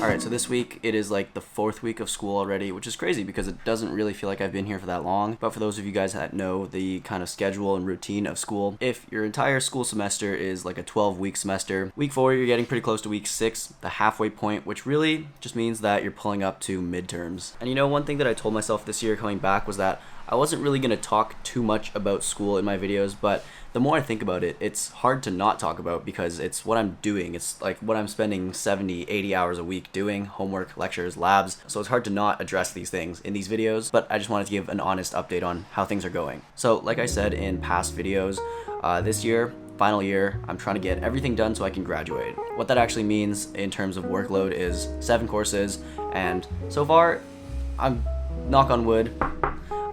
Alright, so this week it is like the 4th week of school already, which is crazy because it doesn't really feel like I've been here for that long. But for those of you guys that know the kind of schedule and routine of school, if your entire school semester is like a 12-week semester, week 4 you're getting pretty close to week 6, the halfway point, which really just means that you're pulling up to midterms. And you know, one thing that I told myself this year coming back was that I wasn't really going to talk too much about school in my videos, but the more I think about it, it's hard to not talk about because it's what I'm doing. It's like what I'm spending 70, 80 hours a week doing, homework, lectures, labs. So it's hard to not address these things in these videos, but I just wanted to give an honest update on how things are going. So like I said in past videos, this year, final year, I'm trying to get everything done so I can graduate. What that actually means in terms of workload is 7 courses, and so far, I'm knock on wood,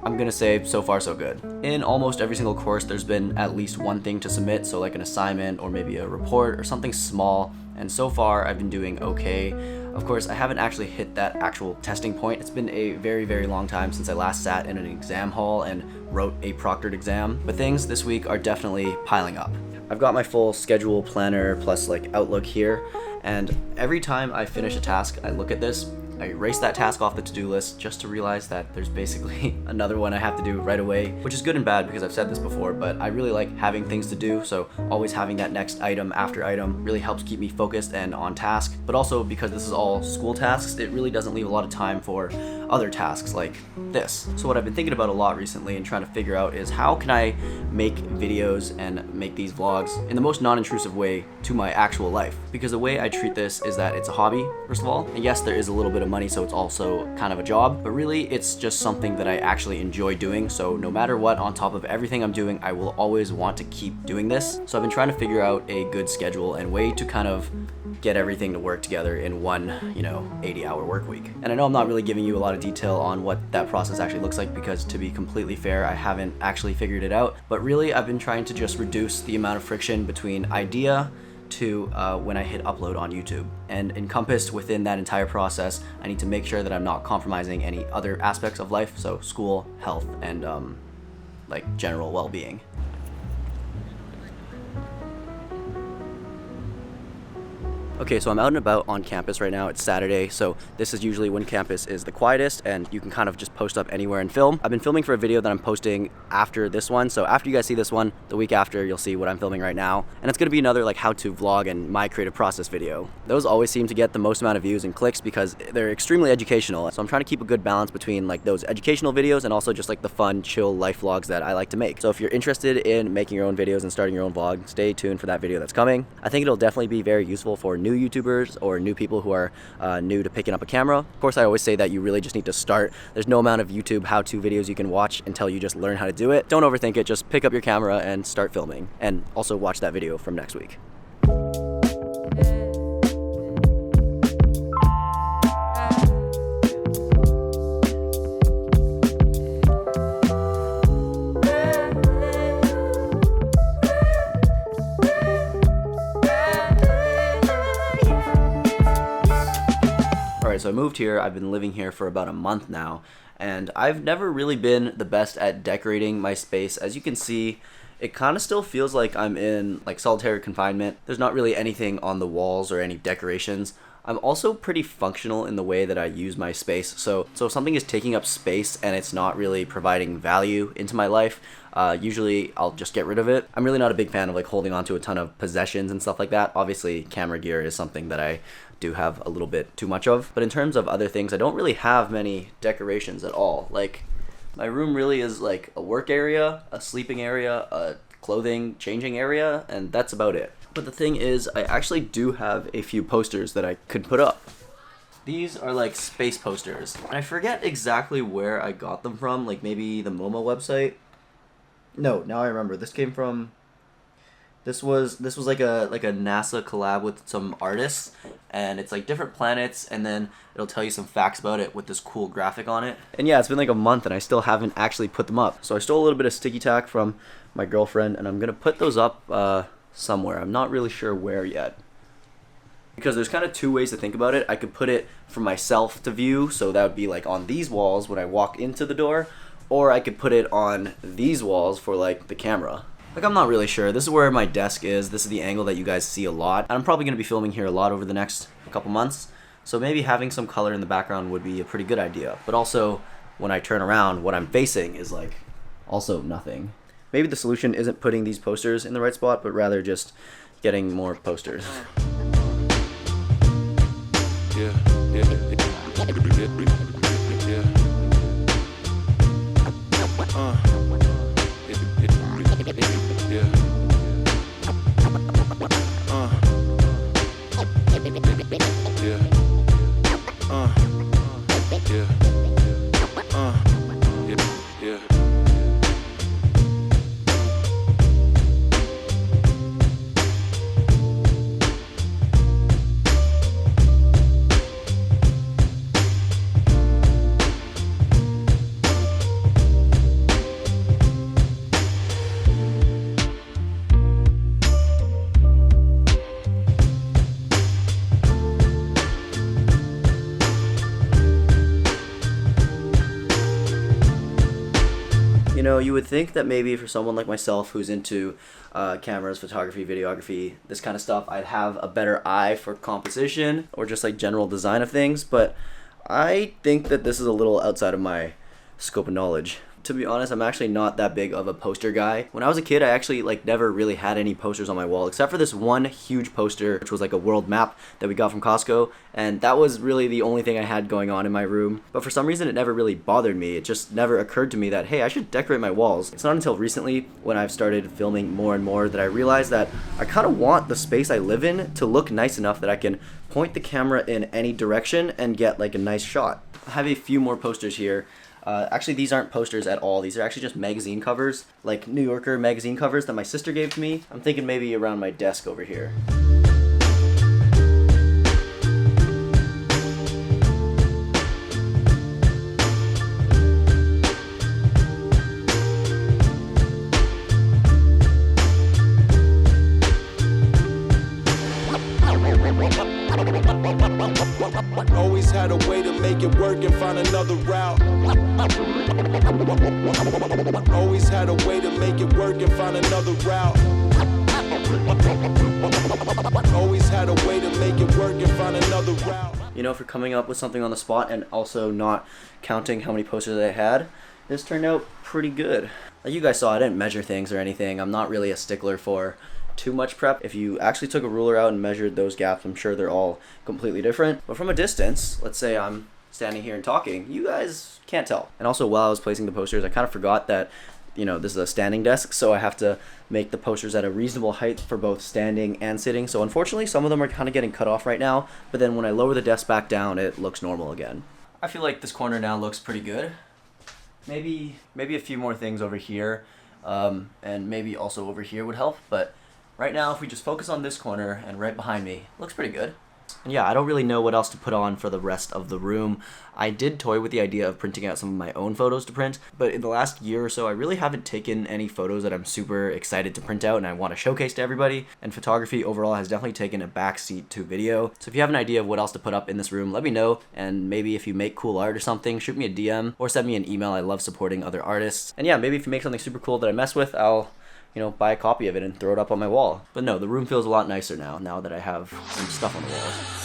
I'm gonna say so far so good. In almost every single course there's been at least one thing to submit, so like an assignment or maybe a report or something small, and so far I've been doing okay. Of course, I haven't actually hit that actual testing point. It's been a very, very long time since I last sat in an exam hall and wrote a proctored exam, but things this week are definitely piling up. I've got my full schedule planner plus like Outlook here, and every time I finish a task, I look at this, I erase that task off the to-do list just to realize that there's basically another one I have to do right away, which is good and bad because I've said this before, but I really like having things to do, so always having that next item after item really helps keep me focused and on task. But also because this is all school tasks, it really doesn't leave a lot of time for other tasks like this. So what I've been thinking about a lot recently and trying to figure out is how can I make videos and make these vlogs in the most non-intrusive way to my actual life, because the way I treat this is that it's a hobby, first of all, and yes, there is a little bit of money, so it's also kind of a job, but really it's just something that I actually enjoy doing. So no matter what, on top of everything I'm doing, I will always want to keep doing this. So I've been trying to figure out a good schedule and way to kind of get everything to work together in one, 80-hour work week. And I know I'm not really giving you a lot of detail on what that process actually looks like because, to be completely fair, I haven't actually figured it out, but really I've been trying to just reduce the amount of friction between idea to when I hit upload on YouTube. And encompassed within that entire process, I need to make sure that I'm not compromising any other aspects of life, so school, health, and like general well-being. Okay, so I'm out and about on campus right now. It's Saturday, so this is usually when campus is the quietest and you can kind of just post up anywhere and film. I've been filming for a video that I'm posting after this one, so after you guys see this one, the week after, you'll see what I'm filming right now. And it's gonna be another like how-to vlog and my creative process video. Those always seem to get the most amount of views and clicks because they're extremely educational. So I'm trying to keep a good balance between like those educational videos and also just like the fun, chill life vlogs that I like to make. So if you're interested in making your own videos and starting your own vlog, stay tuned for that video that's coming. I think it'll definitely be very useful for new YouTubers or new people who are new to picking up a camera. Of course, I always say that you really just need to start. There's no amount of YouTube how-to videos you can watch until you just learn how to do it. Don't overthink it, just pick up your camera and start filming. And also watch that video from next week. So I moved here, I've been living here for about a month now, and I've never really been the best at decorating my space. As you can see, it kind of still feels like I'm in like solitary confinement. There's not really anything on the walls or any decorations. I'm also pretty functional in the way that I use my space. So if something is taking up space and it's not really providing value into my life, usually I'll just get rid of it. I'm really not a big fan of like holding on to a ton of possessions and stuff like that. Obviously, camera gear is something that I do have a little bit too much of. But in terms of other things, I don't really have many decorations at all. Like, my room really is like a work area, a sleeping area, a clothing changing area, and that's about it. But the thing is, I actually do have a few posters that I could put up. These are like space posters. And I forget exactly where I got them from, like maybe the MoMA website. No, now I remember. This came from... This was like a NASA collab with some artists, and it's like different planets, and then it'll tell you some facts about it with this cool graphic on it. And yeah, it's been like a month and I still haven't actually put them up. So I stole a little bit of sticky tack from my girlfriend, and I'm gonna put those up somewhere. I'm not really sure where yet. Because there's kind of two ways to think about it. I could put it for myself to view, so that would be like on these walls when I walk into the door, or I could put it on these walls for like the camera. Like, I'm not really sure. This is where my desk is. This is the angle that you guys see a lot. And I'm probably going to be filming here a lot over the next couple months. So maybe having some color in the background would be a pretty good idea. But also, when I turn around, what I'm facing is like also nothing. Maybe the solution isn't putting these posters in the right spot, but rather just getting more posters. You know, you would think that maybe for someone like myself who's into cameras, photography, videography, this kind of stuff, I'd have a better eye for composition or just like general design of things, but I think that this is a little outside of my scope of knowledge. To be honest, I'm actually not that big of a poster guy. When I was a kid, I actually like never really had any posters on my wall except for this one huge poster, which was like a world map that we got from Costco, and that was really the only thing I had going on in my room. But for some reason, it never really bothered me. It just never occurred to me that, hey, I should decorate my walls. It's not until recently when I've started filming more and more that I realized that I kind of want the space I live in to look nice enough that I can point the camera in any direction and get like a nice shot. I have a few more posters here. Actually, these aren't posters at all. These are actually just magazine covers, like New Yorker magazine covers that my sister gave to me. I'm thinking maybe around my desk over here. Always had a way to make it work and find another route. Always had a way to make it work and find another route. Always had a way to make it work and find another route. You know, for coming up with something on the spot and also not counting how many posters I had, this turned out pretty good. Like you guys saw, I didn't measure things or anything. I'm not really a stickler for too much prep. If you actually took a ruler out and measured those gaps, I'm sure they're all completely different. But from a distance, let's say I'm standing here and talking, you guys can't tell. And also while I was placing the posters, I kind of forgot that, you know, this is a standing desk, so I have to make the posters at a reasonable height for both standing and sitting. So unfortunately, some of them are kind of getting cut off right now, but then when I lower the desk back down, it looks normal again. I feel like this corner now looks pretty good. Maybe a few more things over here, and maybe also over here would help, but right now, if we just focus on this corner and right behind me, looks pretty good. And yeah, I don't really know what else to put on for the rest of the room. I did toy with the idea of printing out some of my own photos to print, but in the last year or so, I really haven't taken any photos that I'm super excited to print out and I want to showcase to everybody. And photography overall has definitely taken a backseat to video. So if you have an idea of what else to put up in this room, let me know. And maybe if you make cool art or something, shoot me a DM or send me an email. I love supporting other artists. And yeah, maybe if you make something super cool that I mess with, I'll buy a copy of it and throw it up on my wall. But no, the room feels a lot nicer now that I have some stuff on the walls.